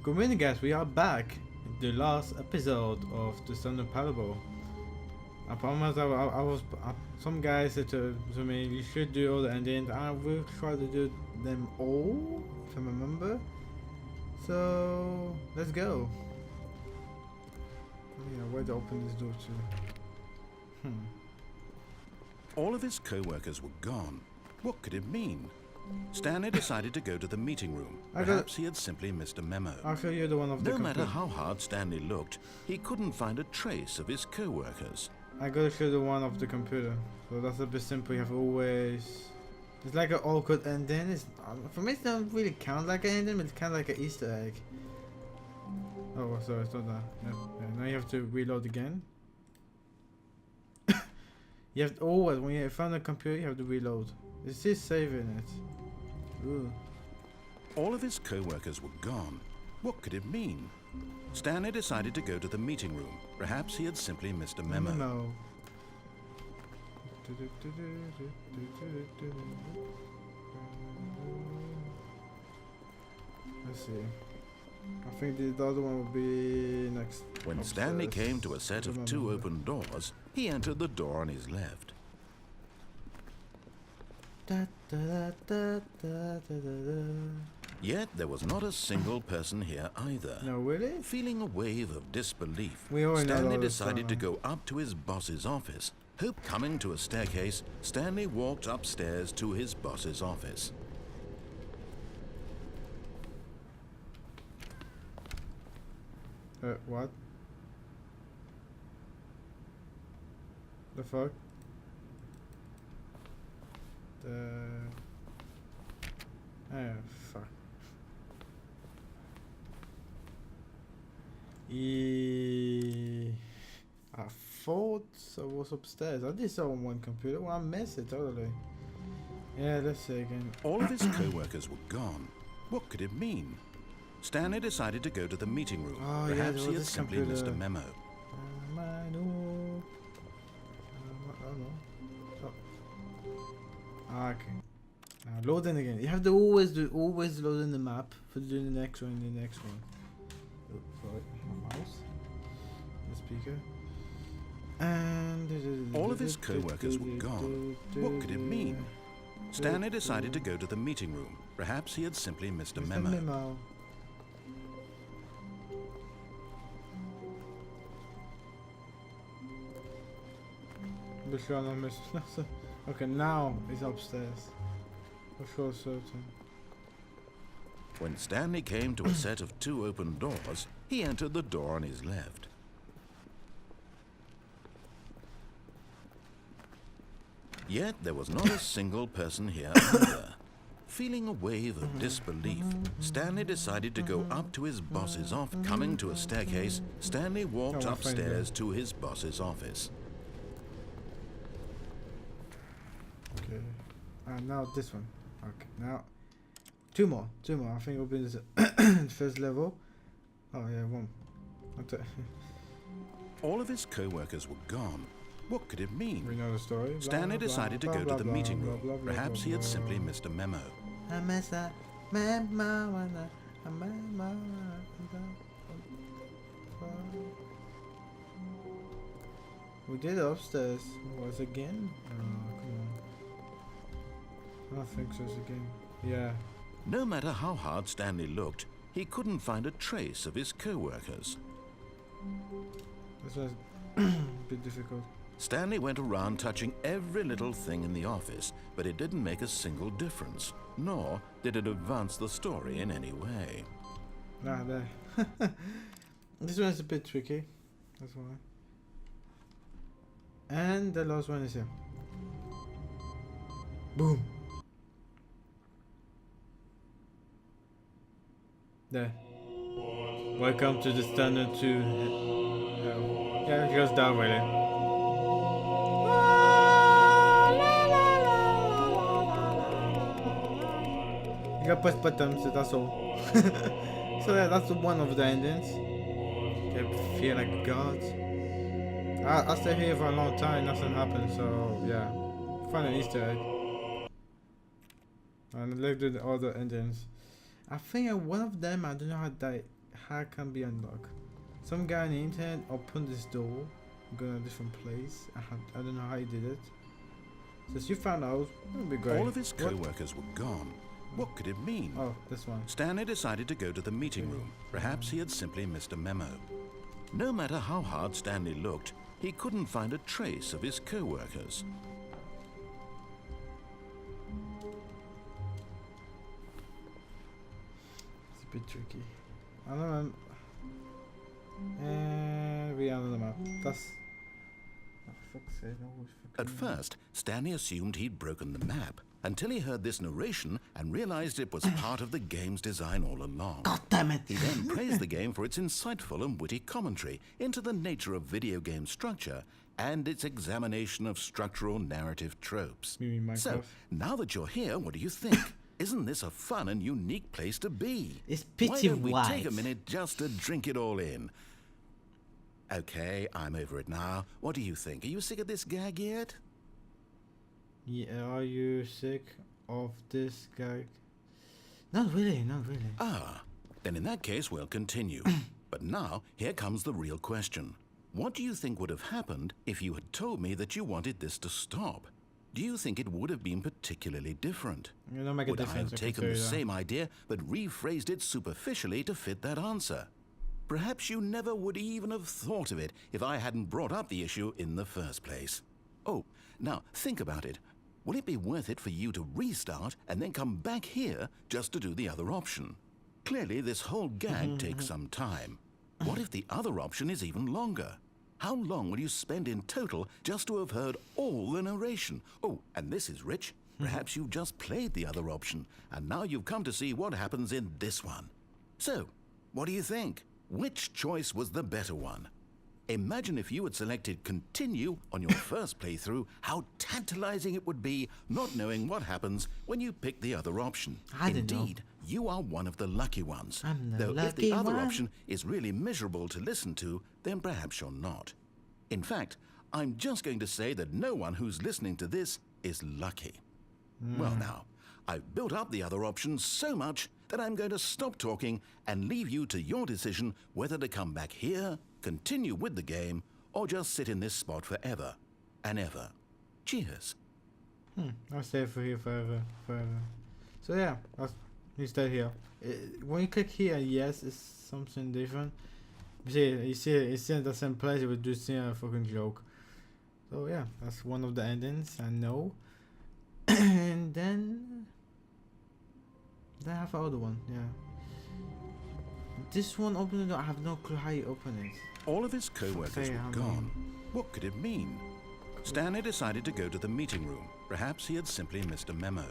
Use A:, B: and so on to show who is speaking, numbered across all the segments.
A: Good morning, guys. We are back. The last episode of the Stanley Parable. I promise some guys said to me, you should do all the endings. I will try to do them all, if I remember. So, let's go. Yeah, where to open this door to?
B: All of his co-workers were gone. What could it mean? Stanley decided to go to the meeting room. Perhaps he had simply missed a memo.
A: I'll show you the one of the
B: No matter how hard Stanley looked, he couldn't find a trace of his co-workers.
A: I gotta show the one of the computer. So that's a bit simple. You have always... It's like an awkward ending. It's, for me, it doesn't really count like an ending, but it's kind of like an Easter egg. Oh, sorry, it's not that. Yeah. Now you have to reload again. You have to always, when you found a computer, you have to reload. It's just saving it. Ooh.
B: All of his co-workers were gone. What could it mean? Stanley decided to go to the meeting room. Perhaps he had simply missed a memo.
A: Let's see. I think the other one will be next.
B: When
A: upstairs.
B: Stanley came to a set of two open doors, he entered the door on his left. Yet there was not a single person here either.
A: No, really?
B: Feeling a wave of disbelief,
A: Stanley
B: Stanley decided to go up to his boss's office. Coming to a staircase, Stanley walked upstairs to his boss's office.
A: What? The fuck? Fuck. I thought I was upstairs. I did saw on one computer. Well, I missed it totally. Yeah, let's see again.
B: All of his co-workers were gone. What could it mean? Stanley decided to go to the meeting room. Perhaps he had simply missed a memo.
A: I don't know. Okay. Now load in again. You have to always load in the map for doing the next one and the next one. Oh, sorry, my mouse. The speaker. And
B: all of his co-workers were gone. What could it mean? Stanley decided to go to the meeting room. Perhaps he had simply missed a memo. Okay, now he's upstairs. For sure, certain. When Stanley came to a set of two open doors, he entered the door on his left. Yet there was not a single person here either. Feeling a wave of disbelief, Stanley decided to go up to his boss's office. Coming to a staircase, Stanley walked upstairs to his boss's office.
A: Okay, and now this one. Okay, now two more. I think it'll be this first level. Oh yeah, one. Okay.
B: All of his co-workers were gone. What could it mean?
A: We know the story.
B: Stanley decided to go to the meeting room. Perhaps he had simply missed a memo.
A: I missed a memo. We did it upstairs. Was it again? Oh, come on. I don't think so again. Yeah.
B: No matter how hard Stanley looked, he couldn't find a trace of his co-workers.
A: This was a bit difficult.
B: Stanley went around touching every little thing in the office, but it didn't make a single difference, nor did it advance the story in any way.
A: Nah, there. This one is a bit tricky. That's why. And the last one is here. Boom. There. Welcome to the standard 2. Yeah, it goes down really. You gotta press buttons, that's all. So yeah, that's one of the endings. You feel like gods. I stay here for a long time, nothing happened, so yeah. Find an Easter egg. And let's do the other endings. I think one of them, I don't know hack can be unlocked. Some guy on the internet opened this door, go to a different place. I don't know how he did it. Since you found out, that'd be great.
B: All of his co-workers were gone. What could it mean?
A: Oh, this one.
B: Stanley decided to go to the meeting room. Perhaps he had simply missed a memo. No matter how hard Stanley looked, he couldn't find a trace of his co-workers.
A: It's a bit tricky. I don't know. And we are on the map. That's. Oh, fuck's sake,
B: At first, Stanley assumed he'd broken the map until he heard this narration and realized it was part of the game's design all along.
A: God damn it!
B: He then praised the game for its insightful and witty commentary into the nature of video game structure and its examination of structural narrative tropes. So, now that you're here, what do you think? Isn't this a fun and unique place to be?
A: It's
B: Why
A: pity
B: don't we
A: white.
B: take a minute just to drink it all in? Okay, I'm over it now. What do you think? Are you sick of this gag yet?
A: Yeah, are you sick of this guy? Not really, not really.
B: Ah, then in that case we'll continue. But now, here comes the real question. What do you think would have happened if you had told me that you wanted this to stop? Do you think it would have been particularly different?
A: You don't make a
B: Would I
A: difference.
B: have taken the same idea but rephrased it superficially to fit that answer? Perhaps you never would even have thought of it if I hadn't brought up the issue in the first place. Oh, now think about it. Will it be worth it for you to restart and then come back here just to do the other option? Clearly, this whole gag takes some time. What if the other option is even longer? How long will you spend in total just to have heard all the narration? Oh, and this is rich. Perhaps you've just played the other option, and now you've come to see what happens in this one. So, what do you think? Which choice was the better one? Imagine if you had selected continue on your first playthrough, how tantalizing it would be not knowing what happens when you pick the other option.
A: I don't know.
B: Indeed, you are one of the lucky ones.
A: I'm the
B: Though if
A: lucky
B: the other
A: one.
B: option is really miserable to listen to, then perhaps you're not. In fact, I'm just going to say that no one who's listening to this is lucky. Well now, I've built up the other option so much that I'm going to stop talking and leave you to your decision whether to come back here, continue with the game, or just sit in this spot forever and ever. Cheers.
A: I'll stay for here forever. So yeah, you stay here. When you click here, yes, it's something different. You see it's in the same place, it would do see a fucking joke. So yeah, that's one of the endings, I know. And then I have another one, yeah. This one opening, I have no clue how you open it.
B: All of his co-workers were gone. What could it mean? Stanley decided to go to the meeting room. Perhaps he had simply missed a memo.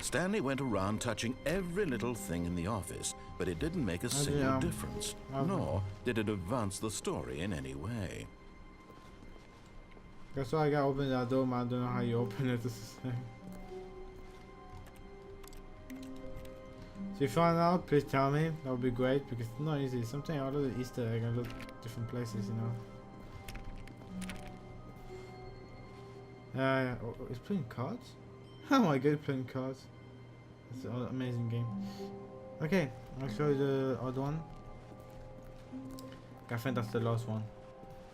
B: Stanley went around touching every little thing in the office, but it didn't make a single difference, nor did it advance the story in any way.
A: That's why I gotta open that door, man. I don't know how you open it. This is the thing. So if you find out, please tell me. That would be great because it's not easy. Sometimes I look at Easter egg and look different places, you know. It's playing cards? Oh my god, playing cards. It's an amazing game. Okay, I'll show you the other one. I think that's the last one.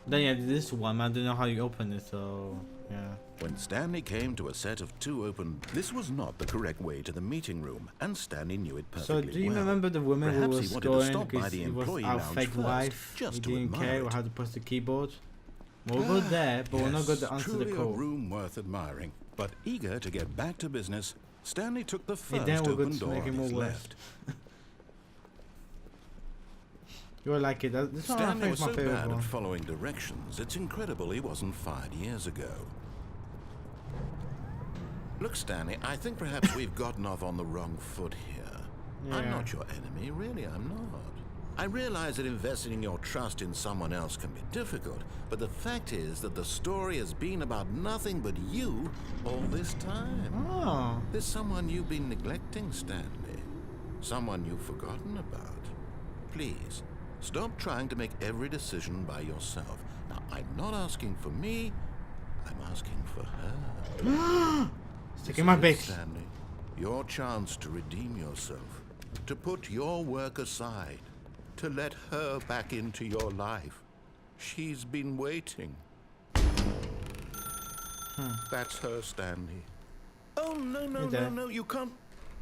A: Then yeah, this one, I don't know how you open it, so yeah.
B: When Stanley came to a set of two open, this was not the correct way to the meeting room, and Stanley knew it perfectly
A: So do you
B: well.
A: remember the woman who
B: Perhaps
A: was
B: he wanted to
A: going
B: stop by
A: because
B: the
A: it was
B: employee
A: our
B: lounge
A: fake
B: first,
A: wife?
B: just
A: We
B: to
A: didn't
B: admire
A: care.
B: it.
A: We had to press the keyboard. We'll go there, but we're not going to answer the
B: truly
A: call.
B: a room worth admiring. But eager to get back to business, Stanley took the
A: Hey,
B: first
A: then we're
B: open
A: going to
B: door
A: make it
B: on
A: more
B: his
A: worse.
B: left.
A: You'll like it. This one I
B: Stanley
A: think
B: was
A: is my
B: so
A: favorite
B: bad
A: one.
B: at following directions, it's incredible he wasn't fired years ago. Look, Stanley, I think perhaps we've gotten off on the wrong foot here. I'm
A: Yeah.
B: not your enemy, really, I'm not. I realize that investing your trust in someone else can be difficult, but the fact is that the story has been about nothing but you all this time.
A: Oh.
B: There's someone you've been neglecting, Stanley. Someone you've forgotten about. Please, stop trying to make every decision by yourself. Now, I'm not asking for me, I'm asking for her.
A: Sticking my
B: This is
A: big.
B: it, Stanley. Your chance to redeem yourself, to put your work aside, to let her back into your life. She's been waiting. That's her, Stanley. Oh, no, you can't.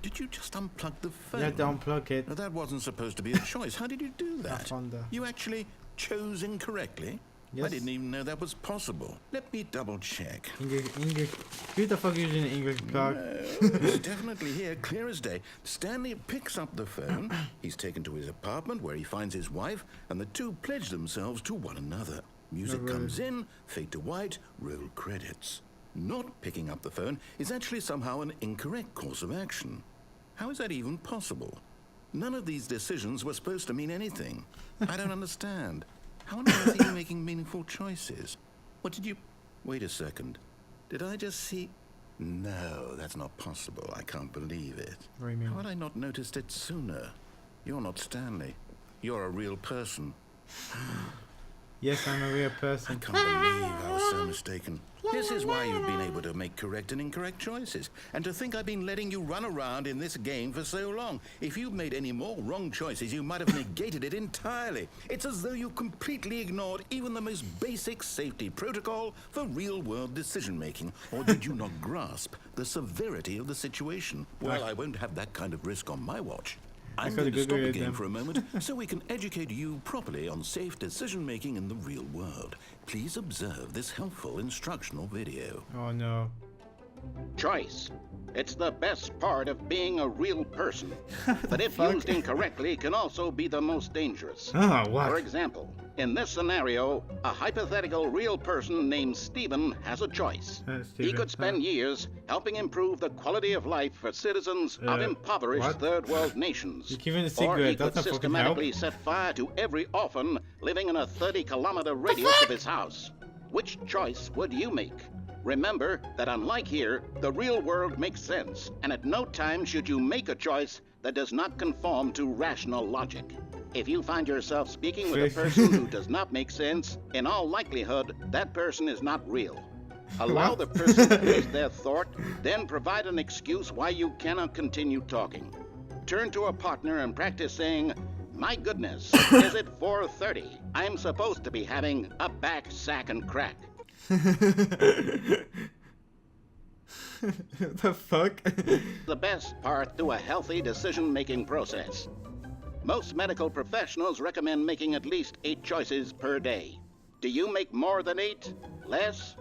B: Did you just unplug the phone?
A: You have to unplug it.
B: Now, that wasn't supposed to be a choice. How did you do
A: I
B: that?
A: found that.
B: You actually chose incorrectly?
A: Yes.
B: I didn't even know that was possible. Let me double check.
A: English. Who the fuck using English plug?
B: It's definitely here, clear as day. Stanley picks up the phone. He's taken to his apartment where he finds his wife, and the two pledge themselves to one another. Music comes in, fade to white, roll credits. Not picking up the phone is actually somehow an incorrect course of action. How is that even possible? None of these decisions were supposed to mean anything. I don't understand. How on earth are you making meaningful choices? What did you... Wait a second. Did I just see... No, that's not possible. I can't believe it.
A: What do you mean?
B: How had I not noticed it sooner? You're not Stanley. You're a real person.
A: Yes, I'm a real
B: I
A: person.
B: can't believe I was so mistaken. This is why you've been able to make correct and incorrect choices. And to think I've been letting you run around in this game for so long. If you'd made any more wrong choices, you might have negated it entirely. It's as though you completely ignored even the most basic safety protocol for real-world decision-making. Or did you not grasp the severity of the situation? Well, I won't have that kind of risk on my watch. I'm going to stop the game for a moment so we can educate you properly on safe decision-making in the real world. Please observe this helpful instructional video.
A: Oh no.
C: Choice. It's the best part of being a real person. But if used incorrectly, can also be the most dangerous.
A: Ah, what?
C: For example, in this scenario, a hypothetical real person named Stephen has a choice. He
A: Stephen,
C: could spend years helping improve the quality of life for citizens of impoverished
A: what?
C: third world nations.
A: You're giving a
C: Or
A: secret.
C: he could
A: That's not fucking
C: systematically
A: help.
C: set fire to every orphan living in a 30-kilometer radius of his house. Which choice would you make? Remember that unlike here, the real world makes sense, and at no time should you make a choice that does not conform to rational logic. If you find yourself speaking with a person who does not make sense, in all likelihood, that person is not real. Allow the person to finish their thought, then provide an excuse why you cannot continue talking. Turn to a partner and practice saying, "My goodness, is it 4:30? I'm supposed to be having a back, sack, and crack."
A: The fuck?
C: The best part to a healthy decision-making process. Most medical professionals recommend making at least 8 choices per day. Do you make more than 8? Less?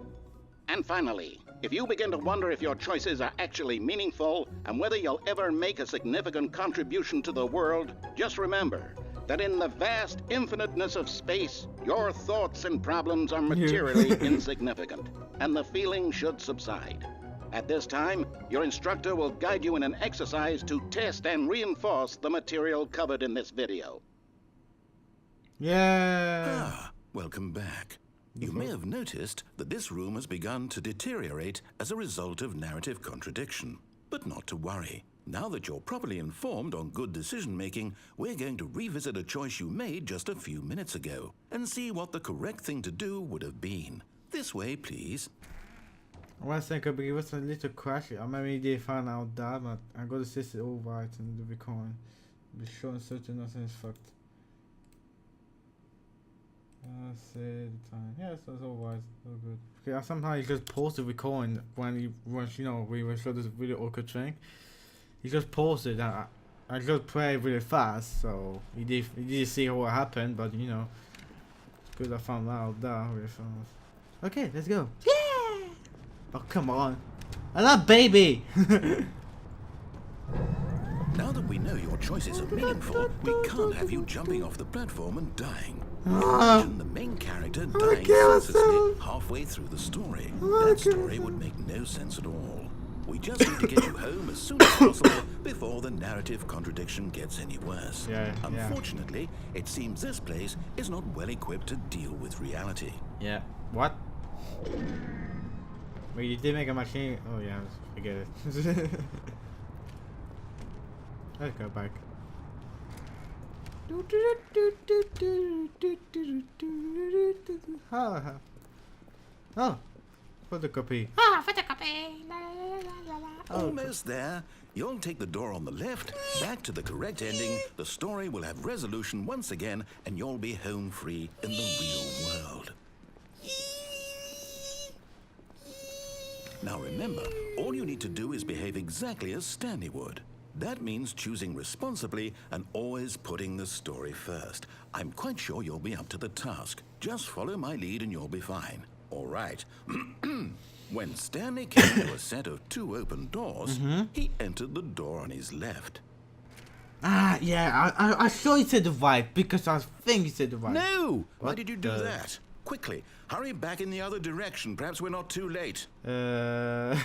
C: And finally, if you begin to wonder if your choices are actually meaningful and whether you'll ever make a significant contribution to the world, just remember that in the vast infiniteness of space, your thoughts and problems are materially insignificant, and the feeling should subside. At this time, your instructor will guide you in an exercise to test and reinforce the material covered in this video.
A: Yeah.
B: Ah, welcome back. You may have noticed that this room has begun to deteriorate as a result of narrative contradiction. But not to worry. Now that you're properly informed on good decision-making, we're going to revisit a choice you made just a few minutes ago and see what the correct thing to do would have been. This way, please.
A: One second, but it was a little crashy. I maybe did find out that, but I got to set it all right and the recording. Be sure and certain nothing is fucked. Say the time. Yeah, so it's all right. All good. Okay, somehow he just paused the recording when he was, you know, we showed this really awkward thing. He just paused it. I just played really fast, so he did see what happened, but you know, it's good I found out that really fast. Okay, let's go. Yeah! Oh, come on. I love baby!
B: Now that we know your choices are meaningful, we can't have you jumping off the platform and dying.
A: Ah.
B: Imagine the main character dying senselessly halfway through the story. That story would make no sense at all. We just need to get you home as soon as possible before the narrative contradiction gets any worse.
A: Yeah.
B: Unfortunately, it seems this place is not well equipped to deal with reality.
A: Yeah. What? Wait, you did make a machine? Oh yeah, forget it. Let's go back. Oh. Photocopy.
D: Ah, photocopy. La, la, la, la, la.
A: Oh,
B: Almost there. You'll take the door on the left, back to the correct ending. The story will have resolution once again, and you'll be home free in the real world. Now remember, all you need to do is behave exactly as Stanley would. That means choosing responsibly and always putting the story first. I'm quite sure you'll be up to the task. Just follow my lead and you'll be fine. All right. When Stanley came to a set of 2 open doors, he entered the door on his left.
A: Ah, yeah, I saw you said the right because I think you said the right.
B: No! Why
A: What
B: did you do
A: the-
B: that? Quickly, hurry back in the other direction. Perhaps we're not too late.
A: That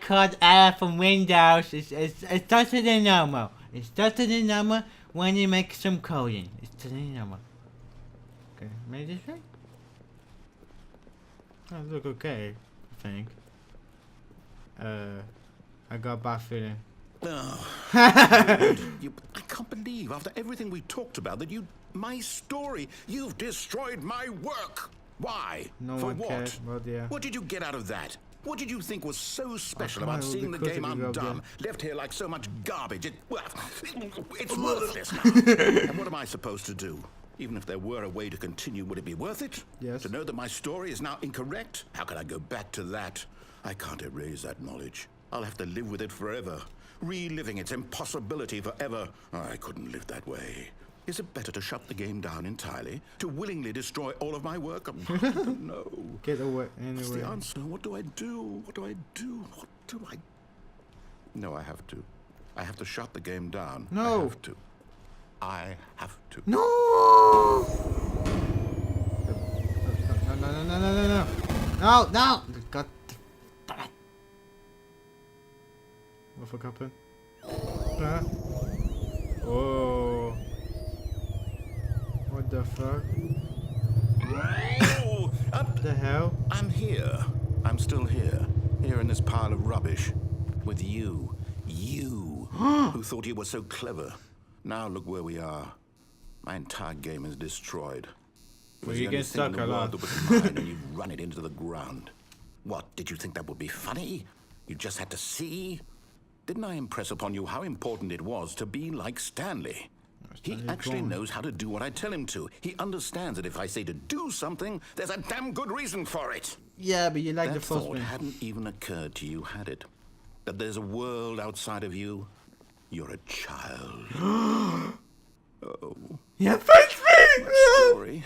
A: code error from Windows is started than normal. It's started than normal when you make some coding. It's totally normal. Okay, made this right? Oh, look okay, I think. I got a bad feeling.
B: Oh, I can't believe, after everything we talked about, that my story, you've destroyed my work. Why?
A: No
B: For
A: one
B: what?
A: cared. Well, yeah.
B: What did you get out of that? What did you think was so special
A: come on,
B: about
A: it will
B: seeing
A: be
B: the
A: quicker
B: game
A: if we go
B: undone,
A: there.
B: left here like so much garbage? It's worthless now. And what am I supposed to do? Even if there were a way to continue, would it be worth it?
A: Yes.
B: To know that my story is now incorrect? How can I go back to that? I can't erase that knowledge. I'll have to live with it forever, reliving its impossibility forever. I couldn't live that way. Is it better to shut the game down entirely? To willingly destroy all of my work? I don't know.
A: Get away
B: What's
A: anyway.
B: the answer? What do I do? What do I do? What do I... No, I have to. I have to shut the game down.
A: No.
B: I have to. I have to.
A: No! No. No, no! God. Damn it. What the fuck happened? Oh. What the fuck?
B: Oh,
A: What the hell?
B: I'm here. I'm still here. Here in this pile of rubbish. With you. You. Who thought you were so clever. Now look where we are. My entire game is destroyed. It
A: Well,
B: was
A: you
B: the only
A: get
B: thing in
A: stuck
B: the
A: a
B: world
A: lot.
B: that was mine, and you've run it into the ground. What, did you think that would be funny? You just had to see? Didn't I impress upon you how important it was to be like Stanley? He
A: Stanley
B: actually
A: gone.
B: knows how to do what I tell him to. He understands that if I say to do something, there's a damn good reason for it.
A: Yeah, but you like the
B: That
A: first
B: thought
A: one.
B: hadn't even occurred to you, had it? That there's a world outside of you? You're a child.
A: Yeah, thanks me!
B: Story.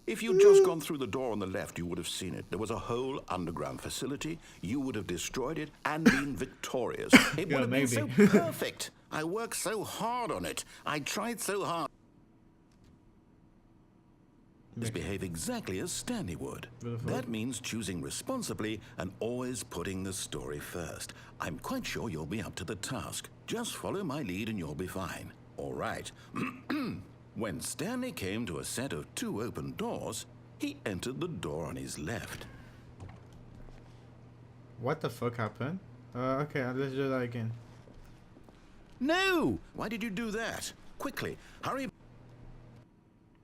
B: If you'd just gone through the door on the left, you would have seen it. There was a whole underground facility. You would have destroyed it and been victorious. It
A: Yeah,
B: would have been so
A: maybe.
B: perfect. I worked so hard on it. I tried so hard. Behave exactly as Stanley would.
A: Beautiful.
B: That means choosing responsibly and always putting the story first. I'm quite sure you'll be up to the task. Just follow my lead and you'll be fine. All right. When Stanley came to a set of 2 open doors, he entered the door on his left.
A: What the fuck happened? Okay, let's do that again.
B: No! Why did you do that? Quickly, hurry.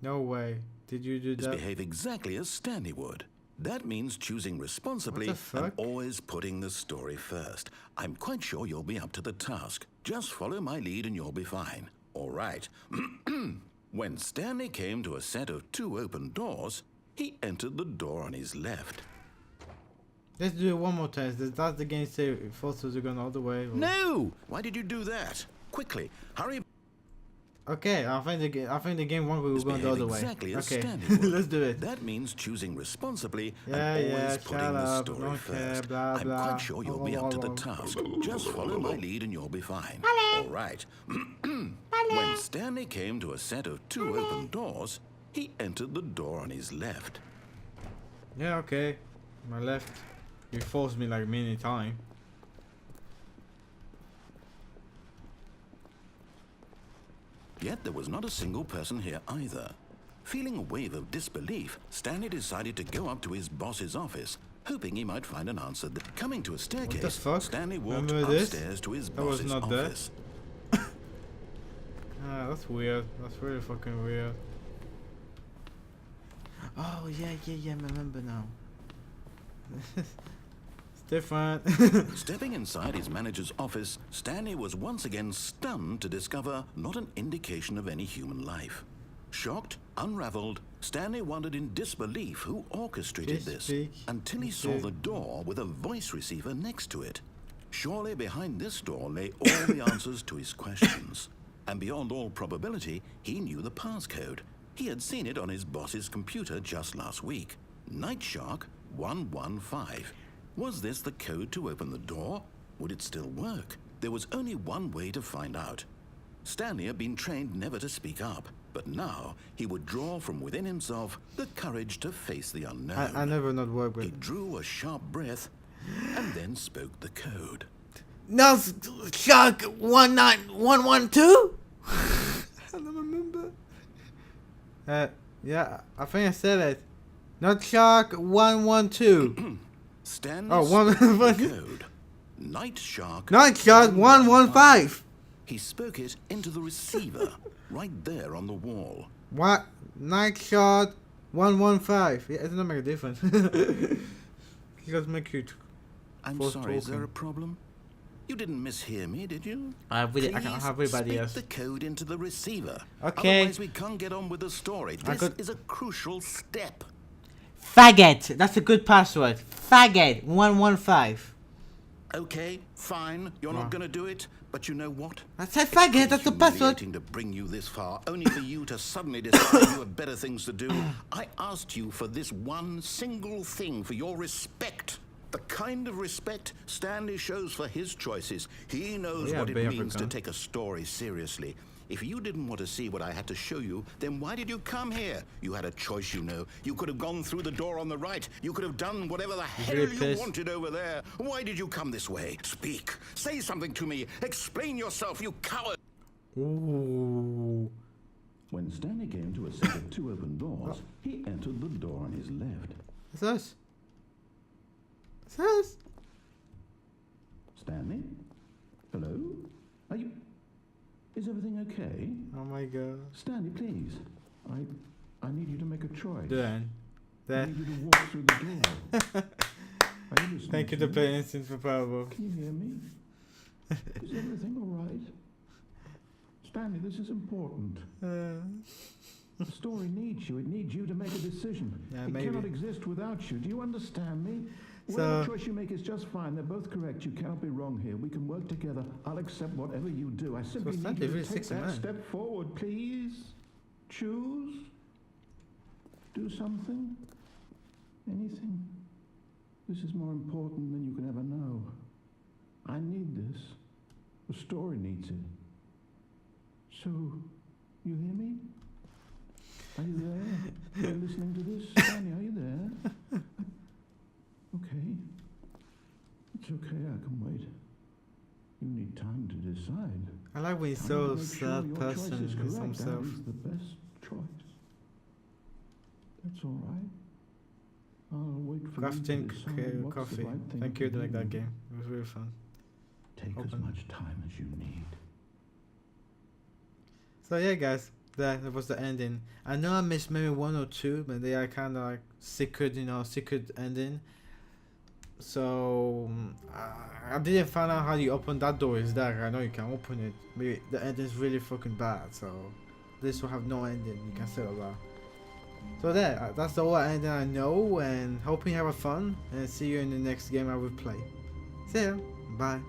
A: No way. Did you do that?
B: Behave exactly as Stanley would. That means choosing responsibly
A: What the
B: and
A: fuck?
B: always putting the story first. I'm quite sure you'll be up to the task. Just follow my lead and you'll be fine. All right. When Stanley came to a set of 2 open doors, he entered the door on his left.
A: Let's do it one more time. That's the game say it forces you going all the way. Or...
B: No! Why did you do that? Quickly, hurry.
A: Okay, I think the game one we were going the
B: Behave
A: other way.
B: exactly as
A: Okay,
B: Stanley would.
A: let's do it.
B: That means choosing responsibly
A: Yeah,
B: and
A: yeah,
B: always
A: shut
B: putting the
A: up,
B: story
A: don't care,
B: first.
A: blah,
B: I'm
A: blah.
B: quite sure you'll be up to the task. Just follow my lead and you'll be fine. All right. When Stanley came to a set of 2 open doors, he entered the door on his left.
A: Yeah, okay. My left. You forced me like many times.
B: Yet there was not a single person here either. Feeling a wave of disbelief, Stanley decided to go up to his boss's office, hoping he might find an answer. Coming to a staircase,
A: fuck?
B: Stanley walked
A: Remember this?
B: upstairs to his
A: That was
B: boss's
A: not there.
B: office.
A: Ah, that's weird. That's really fucking weird. Oh, yeah, I remember now. It's different.
B: Stepping inside his manager's office, Stanley was once again stunned to discover not an indication of any human life. Shocked, unraveled, Stanley wondered in disbelief who orchestrated this until he saw the door with a voice receiver next to it. Surely behind this door lay all the answers to his questions. And beyond all probability, he knew the passcode. He had seen it on his boss's computer just last week. Night Shark 115. Was this the code to open the door? Would it still work? There was only one way to find out. Stanley had been trained never to speak up, but now he would draw from within himself the courage to face the unknown.
A: I never not work with.
B: He drew a sharp breath and then spoke the code.
A: No, Shark 19112. I don't remember. Yeah, I think I said it. Not Shark 112.
B: Stanley
A: spoke
B: the code. Night Shark.
A: Night Shark 115.
B: He spoke it into the receiver, right there on the wall.
A: What? Night Shark 115. Yeah, it doesn't make a difference. He doesn't make you.
B: I'm sorry, is there a problem? You didn't mishear me, did you?
A: I can't have everybody
B: speak
A: else.
B: the code into the receiver.
A: Okay.
B: Otherwise we can't get on with the story. This is a crucial step.
A: Faggot. That's a good password. Faggot 115.
B: Okay, fine. You're not going to do it, but you know what?
A: I said faggot. That's the password.
B: To bring you this far, only for you to suddenly decide you have better things to do. I asked you for this one single thing, for your respect. The kind of respect Stanley shows for his choices. He knows what it means to take a story seriously. If you didn't want to see what I had to show you, then why did you come here? You had a choice, you know. You could have gone through the door on the right. You could have done whatever the hell you wanted over there. Why did you come this way? Speak. Say something to me. Explain yourself, you coward.
A: Ooh.
B: When Stanley came to a set of two open doors, he entered the door on his left.
A: It's us. It's us.
B: Stanley? Hello? Are you... Is everything okay?
A: Oh my god.
B: Stanley, please. I need you to make a choice.
A: Then.
B: I need you to walk through the door. Are you listening?
A: Thank you to play Instant for Powerball.
B: Can you hear me? Is everything all right? Stanley, this is important. The story needs you. It needs you to make a decision.
A: Yeah,
B: it
A: maybe.
B: cannot exist without you. Do you understand me?
A: So,
B: whatever choice you make is just fine. They're both correct. You cannot be wrong here. We can work together. I'll accept whatever you do. I simply need you to take that step forward, please. Choose. Do something. Anything. This is more important than you can ever know. I need this. The story needs it. So, you hear me? Are you there? Are you listening to this? Stanley, are you there? Okay. It's okay, I can wait. You need time to decide.
A: I like when he's so sad person with himself.
B: That is the best choice. That's all right. I'll wait for you to decide what's
A: coffee.
B: the right thing
A: Thank you to like
B: do.
A: that game. It was really fun.
B: Take as much time as you need.
A: So yeah, guys, that was the ending. I know I missed maybe one or two, but they are kind of like secret, secret ending. So I didn't find out how you open that door. Is that I know you can open it. Maybe the ending is really fucking bad. So this will have no ending. You can settle that. So that's the whole ending I know. And hoping you have fun. And see you in the next game I will play. See ya. Bye.